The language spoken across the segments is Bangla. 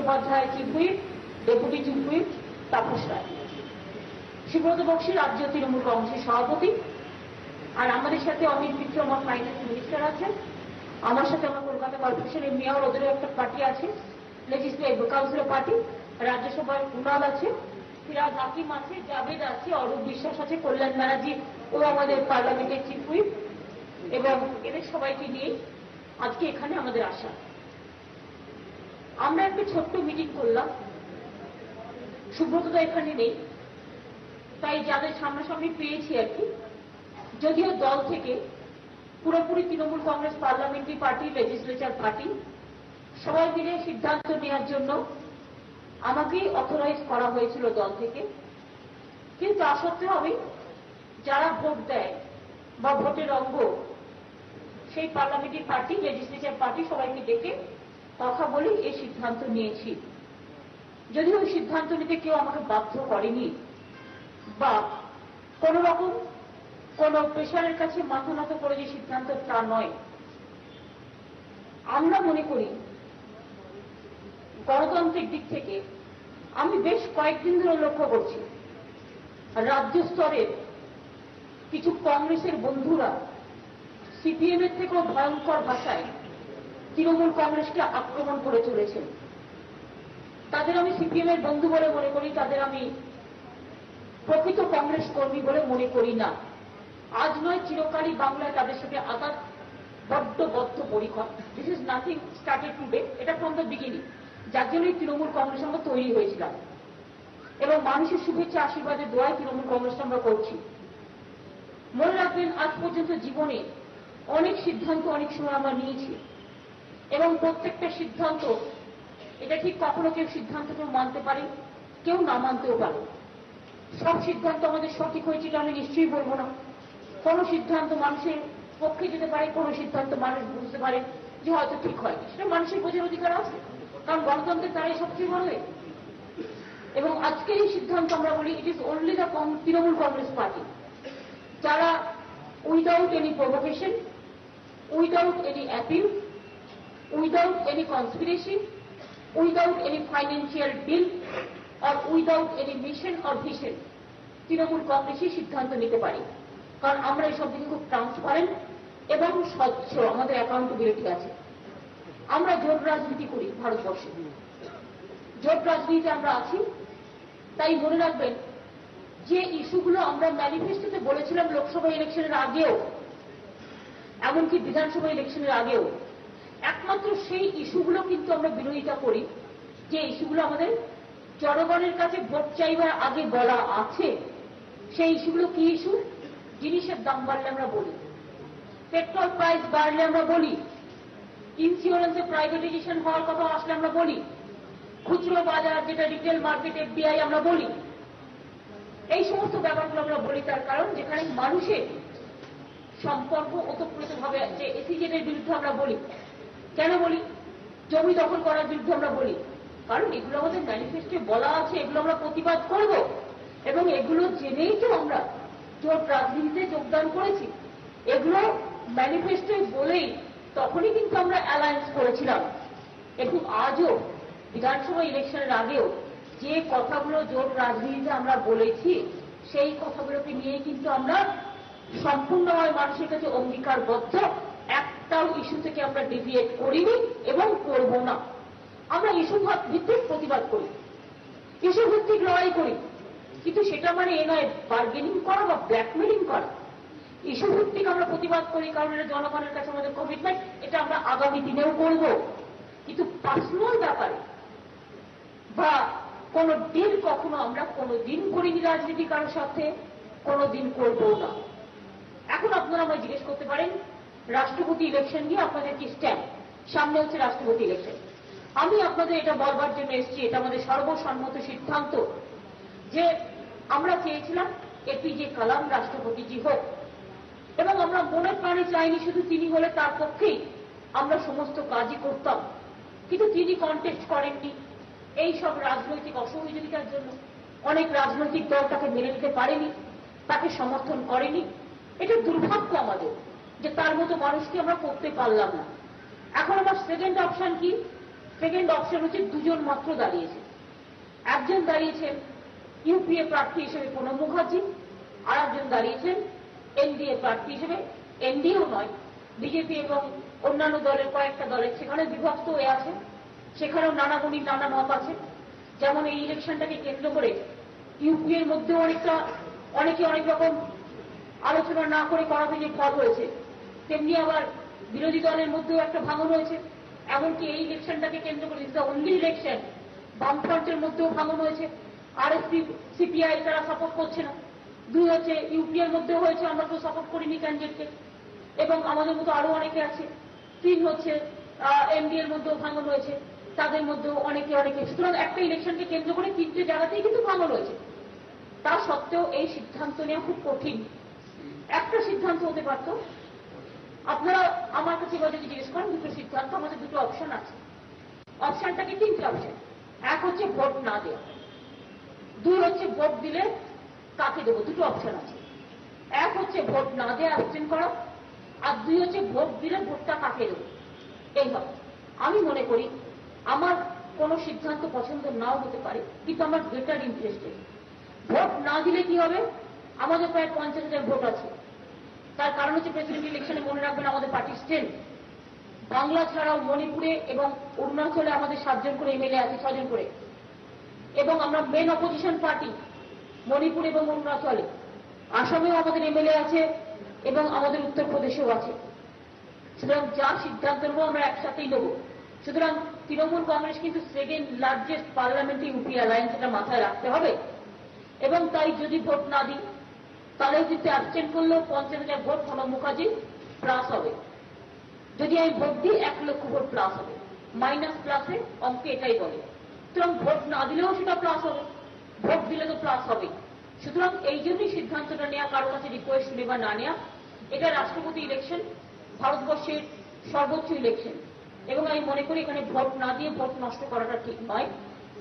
Chattopadhyay chief whip, deputy chief whip Tapas Roy, Subrata Bakshi রাজ্য তৃণমূল কংগ্রেসের সভাপতি, আর আমাদের সাথে অমিত মিত্র আমার ফাইন্যান্স মিনিস্টার আছেন, আমার সাথে আমার কলকাতা কর্পোরেশনের মেয়র, ওদেরও একটা পার্টি আছে, লেজিসলেটিভ কাউন্সিলের পার্টি, রাজ্যসভার কুণাল আছে, ফিরাজ হাকিম আছে, জাভেদ আছে, অরূপ বিশ্বাস আছে, কল্যাণ ব্যানার্জি ও আমাদের পার্লামেন্টের চিফ হুইপ, এবং এদের সবাইকে নিয়ে আজকে এখানে আমাদের আসা। আমরা একটা ছোট্ট মিটিং করলাম, সুব্রতদা এখানে নেই, তাই যাদের সামনাসামনি পেয়েছি আর কি, যদিও দল থেকে পুরোপুরি Trinamool Congress parliamentary party, legislature party সবাই মিলে সিদ্ধান্ত নেওয়ার জন্য আমাকেই অথরাইজ করা হয়েছিল দল থেকে, কিন্তু তা সত্ত্বেও আমি যারা ভোট দেয় বা ভোটের অঙ্গ সেই পার্লামেন্টারি পার্টি, লেজিসলেচার পার্টি সবাইকে ডেকে কথা বলে এই সিদ্ধান্ত নিয়েছি। যদিও ওই সিদ্ধান্ত নিতে কেউ আমাকে বাধ্য করেনি বা কোন রকম কোন প্রেশারের কাছে মাথা নত করে যে সিদ্ধান্ত তা নয়। আমরা মনে করি গণতান্ত্রিক দিক থেকে আমি বেশ কয়েকদিন ধরে লক্ষ্য করছি রাজ্য স্তরের কিছু কংগ্রেসের বন্ধুরা সিপিএম এর থেকেও ভয়ঙ্কর ভাষায় তৃণমূল কংগ্রেসকে আক্রমণ করে চলেছেন। তাদের আমি সিপিএম এর বন্ধু বলে মনে করি, তাদের আমি প্রকৃত কংগ্রেস কর্মী বলে মনে করি না। আজ নয় চিরকালই বাংলায় তাদের সাথে আঘাত বড্ড বদ্ধপরিকর। This is nothing started today, এটা ফ্রম দ্য বিগিনিং, যার জন্যই তৃণমূল কংগ্রেস আমরা তৈরি হয়েছিলাম এবং মানুষের শুভেচ্ছা আশীর্বাদের দোয়ায় তৃণমূল কংগ্রেস আমরা করছি। মনে রাখবেন, আজ পর্যন্ত জীবনে অনেক সিদ্ধান্ত অনেক সময় আমরা নিয়েছি এবং প্রত্যেকটা সিদ্ধান্ত, এটা ঠিক কখনো কেউ সিদ্ধান্ত কেউ মানতে পারে, কেউ না মানতেও পারে। সব সিদ্ধান্ত আমাদের সঠিক হয়েছিল আমি নিশ্চয়ই বলবো না। কোন সিদ্ধান্ত মানুষের পক্ষে যেতে পারে, কোন সিদ্ধান্ত মানুষ বুঝতে পারে যে হয়তো ঠিক হয়, সেটা মানুষের বোঝার অধিকার আছে, কারণ গণতন্ত্রের তারাই সবচেয়ে বড়। এবং আজকের এই সিদ্ধান্ত আমরা বলি it is only the Trinamool Congress party, যারা without any provocation, without any appeal, without any conspiracy, without any financial deal or without any mission or vision, Trinamool কংগ্রেসই সিদ্ধান্ত নিতে পারি, কারণ আমরা এসব দিকে খুব ট্রান্সপারেন্ট এবং স্বচ্ছ, আমাদের অ্যাকাউন্টেবিলিটি আছে। আমরা জোট রাজনীতি করি ভারতবর্ষে, জোট রাজনীতিতে আমরা আছি। তাই মনে রাখবেন, যে ইস্যুগুলো আমরা ম্যানিফেস্টোতে বলেছিলাম লোকসভা ইলেকশনের আগেও, এমনকি বিধানসভা ইলেকশনের আগেও, একমাত্র সেই ইস্যুগুলো কিন্তু আমরা বিরোধিতা করি যে ইস্যুগুলো আমাদের জনগণের কাছে ভোট চাইবার আগে বলা আছে। সেই ইস্যুগুলো কি ইস্যু? জিনিসের দাম বাড়লে আমরা বলি, পেট্রোল প্রাইস বাড়লে আমরা বলি, ইন্স্যুরেন্সের প্রাইভেটাইজেশন হওয়ার কথা আসলে আমরা বলি, খুচরো বাজার যেটা রিটেল মার্কেট এফডিআই আমরা বলি। এই সমস্ত ব্যাপারগুলো আমরা বলি তার কারণ যেখানে মানুষের সম্পর্ক ওতপ্রোতভাবে আছে। এসিজেডের বিরুদ্ধে আমরা বলি, কেন বলি? জমি দখল করার বিরুদ্ধে আমরা বলি, কারণ এগুলো আমাদের ম্যানিফেস্টোে বলা আছে, এগুলো আমরা প্রতিবাদ করব এবং এগুলো জেনেই তো আমরা জোট রাজনীতিতে যোগদান করেছি। এগুলো ম্যানিফেস্টোে বলেই তখনই কিন্তু আমরা অ্যালায়েন্স করেছিলাম। এবং আজও বিধানসভা ইলেকশনের আগেও যে কথাগুলো জোট রাজনীতিতে আমরা বলেছি, সেই কথাগুলোকে নিয়েই কিন্তু আমরা সম্পূর্ণভাবে মানুষের কাছে অঙ্গীকারবদ্ধ। একটাও ইস্যু থেকে আমরা ডিভিয়েট করিনি এবং করব না। আমরা ইস্যু ভিত্তিক প্রতিবাদ করি, ইস্যু ভিত্তিক লড়াই করি, কিন্তু সেটা মানে এ নয় বার্গেনিং করা বা ব্ল্যাকমেলিং করা। ইস্যু ভিত্তিক আমরা প্রতিবাদ করি কারণ এটা জনগণের কাছে আমাদের কমিটমেন্ট, এটা আমরা আগামী দিনেও করব। কিন্তু পার্সোনাল ব্যাপারে বা কোন ডিল কখনো আমরা কোনোদিন করিনি রাজনীতি কারোর সাথে, কোনোদিন করবো না। এখন আপনারা আমায় জিজ্ঞেস করতে পারেন রাষ্ট্রপতি ইলেকশন নিয়ে আপনাদের কি স্ট্যান্ড? সামনে হচ্ছে রাষ্ট্রপতি ইলেকশন। আমি আপনাদের এটা বলবার জন্য এসেছি, এটা আমাদের সর্বসম্মত সিদ্ধান্ত যে আমরা চেয়েছিলাম এপিজে কালাম রাষ্ট্রপতিজি হোক, এবং আমরা মনে প্রাণে চাইনি শুধু তিনি হলে তার পক্ষেই আমরা সমস্ত কাজই করতাম, কিন্তু তিনি কন্টেস্ট করেননি এই সব রাজনৈতিক অসহযোগিতার জন্য। অনেক রাজনৈতিক দল তাকে মেনে নিতে পারেনি, তাকে সমর্থন করেনি। এটা দুর্ভাগ্য আমাদের যে তার মতো মানুষকে আমরা করতে পারলাম না। এখন আমার সেকেন্ড অপশন কি? সেকেন্ড অপশন হচ্ছে দুজন মাত্র দাঁড়িয়েছে। একজন দাঁড়িয়েছেন ইউপিএ প্রার্থী হিসেবে প্রণব মুখার্জি, আর একজন দাঁড়িয়েছেন এনডিএ প্রার্থী হিসেবে, এনডিএও নয়, বিজেপি এবং অন্যান্য দলের কয়েকটা দলের সেখানে বিভক্ত হয়ে আছে, সেখানেও নানা গুণী নানা মত আছে। যেমন এই ইলেকশনটাকে কেন্দ্র করে ইউপিএর মধ্যেও অনেকে অনেক রকম আলোচনা না করে করাতে যে ফল হয়েছে, তেমনি আবার বিরোধী দলের মধ্যেও একটা ভাঙন হয়েছে। এমনকি এই ইলেকশনটাকে কেন্দ্র করে দ্য অনলি ইলেকশন বামফ্রন্টের মধ্যেও ভাঙন হয়েছে, আরএসপি সিপিআই তারা সাপোর্ট করছে না। দুই হচ্ছে ইউপিএর মধ্যেও হয়েছে, আমরা তো সাপোর্ট করিনি ক্যান্ডিডেটকে, এবং আমাদের মতো আরো অনেকে আছে। তিন হচ্ছে এনডিএর মধ্যেও ভাঙন হয়েছে, তাদের মধ্যেও অনেকে। সুতরাং একটা ইলেকশনকে কেন্দ্র করে তিনটে জায়গাতেই কিন্তু ভাঙন হয়েছে। তা সত্ত্বেও এই সিদ্ধান্ত নেওয়া খুব কঠিন। একটা সিদ্ধান্ত হতে পারত, আপনারা আমার কাছে যদি জিজ্ঞেস করেন দুটো সিদ্ধান্ত, আমাদের দুটো অপশন আছে। অপশনটাকে তিনটে অপশন। এক হচ্ছে ভোট না দেওয়া, দুই হচ্ছে ভোট দিলে কাকে দেবো, দুটো অপশন আছে। এক হচ্ছে ভোট না দিয়ে অ্যাবস্টেন করা, আর দুই হচ্ছে ভোট দিলে ভোটটা কাকে দেবো। এইভাবে আমি মনে করি আমার কোনো সিদ্ধান্ত পছন্দ নাও হতে পারে, কিন্তু আমার বেটার ইন্টারেস্টেড। ভোট না দিলে কি হবে, আমাদের প্রায় 50,000 ভোট আছে। তার কারণ হচ্ছে প্রেসিডেন্ট ইলেকশনে মনে রাখবেন আমাদের পার্টির স্ট্রেংথ। বাংলা ছাড়াও মণিপুরে এবং অরুণাচলে আমাদের 7 জন করে এমএলএ আছে, 6 জন করে, এবং আমরা মেন অপোজিশন পার্টি মণিপুর এবং অরুণাচলে। আসামেও আমাদের এমএলএ আছে এবং আমাদের উত্তরপ্রদেশেও আছে। সুতরাং যা সিদ্ধান্ত নেবো আমরা একসাথেই নেব। সুতরাং তৃণমূল কংগ্রেস কিন্তু সেকেন্ড লার্জেস্ট পার্লামেন্টে ইউপি অ্যালায়েন্স, এটা মাথায় রাখতে হবে। এবং তাই যদি ভোট না দিই তাহলে কিন্তু অ্যাবসেন্ট করলেও 50,000 ভোট প্রণব মুখার্জি প্লাস হবে। যদি আমি ভোট দিই 1 লক্ষ ভোট প্লাস হবে। মাইনাস প্লাসে অঙ্কে এটাই বলে। সুতরাং ভোট না দিলেও সেটা প্লাস হবে, ভোট দিলে তো প্লাস হবে। সুতরাং এই জন্যই সিদ্ধান্তটা নেওয়া, কারোর কাছে রিকোয়েস্ট নেওয়া না নেওয়া। এটা রাষ্ট্রপতি ইলেকশন, ভারতবর্ষের সর্বোচ্চ ইলেকশন, এবং আমি মনে করি এখানে ভোট না দিয়ে ভোট নষ্ট করাটা ঠিক নয়।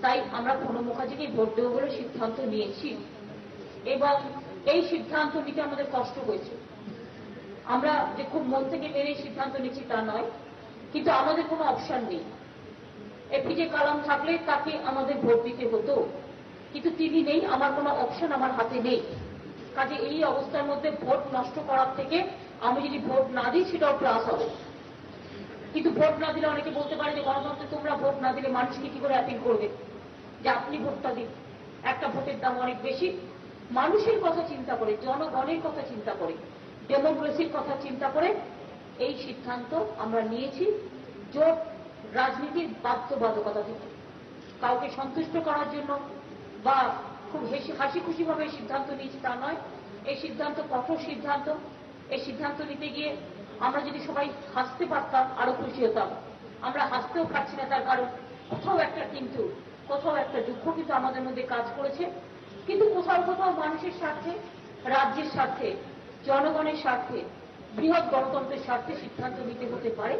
তাই আমরা প্রণব মুখার্জিকে ভোট দেবো বলে সিদ্ধান্ত নিয়েছি, এবং এই সিদ্ধান্ত নিতে আমাদের কষ্ট হয়েছে। আমরা যে খুব মন থেকে বেড়ে সিদ্ধান্ত নিচ্ছি তা নয়, কিন্তু আমাদের কোনো অপশন নেই। এপিজে কালাম থাকলে তাকে আমাদের ভোট দিতে হতো, কিন্তু তিনি নেই, আমার কোনো অপশন আমার হাতে নেই। কাজে এই অবস্থার মধ্যে ভোট নষ্ট করার থেকে আমি যদি ভোট না দিই সেটাও প্লাস হবে। কিন্তু ভোট না দিলে অনেকে বলতে পারে যে গণতন্ত্রে তোমরা ভোট না দিলে মানুষকে কি করে অ্যাপিল করবে যে আপনি ভোটটা দিন। একটা ভোটের দাম অনেক বেশি। মানুষের কথা চিন্তা করে, জনগণের কথা চিন্তা করে, ডেমোক্রেসির কথা চিন্তা করে এই সিদ্ধান্ত আমরা নিয়েছি। জোট রাজনীতির বাধ্যবাধকতা থেকে, কাউকে সন্তুষ্ট করার জন্য বা খুব হাসি খুশি ভাবে সিদ্ধান্ত নিয়েছি তা নয়। এই সিদ্ধান্ত কঠোর সিদ্ধান্ত। এই সিদ্ধান্ত নিতে গিয়ে আমরা যদি সবাই হাসতে পারতাম আরো খুশি হতাম। আমরা হাসতেও পারছি না, তার কারণ কোথাও একটা কিন্তু, কোথাও একটা দুঃখ কিন্তু আমাদের মধ্যে কাজ করেছে। কিন্তু কোথাও কোথাও মানুষের স্বার্থে, রাজ্যের স্বার্থে, জনগণের স্বার্থে, বৃহৎ গণতন্ত্রের স্বার্থে সিদ্ধান্ত নিতে হতে পারে।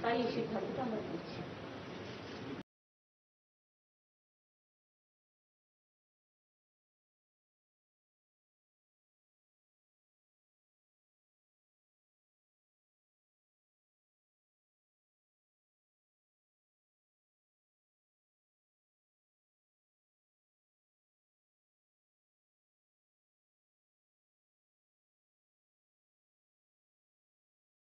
তাই এই সিদ্ধান্তটা আমরা নিচ্ছি।